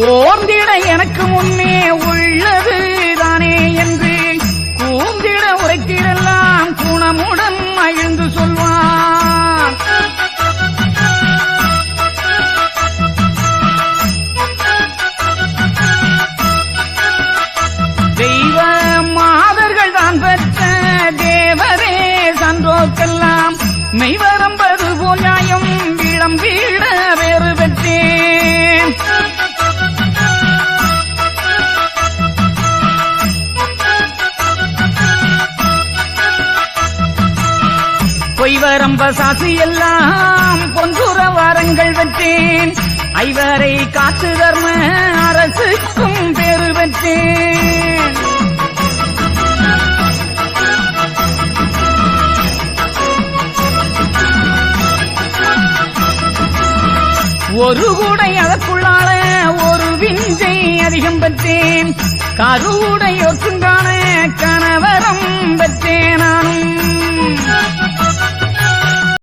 ஓர்ந்திட எனக்கு முன்னே உள்ளது தானே என்று கூந்திட உரைத்திடெல்லாம் குணமுடன் மகிழ்ந்து சொல்வார். தெய்வ மாதர்கள் தான் பெற்ற தேவரே சான்றோர்க்கெல்லாம் மெய்வரம்பது போல் நியாயம் விளம்பிட வேறு பெற்றேன். பொய்வரம்ப சாசி எல்லாம் பொன்சுர வாரங்கள் பெற்றேன். ஐவரை காத்து தர்ம அரசுக்கும் பேறு பெற்றேன். ஒரு கூடை அதற்குள்ளால ஒரு விஞ்சை அதிகம் பெற்றேன். கருவுடையோர்க்குண்டான கணவரம் பெற்றேன்.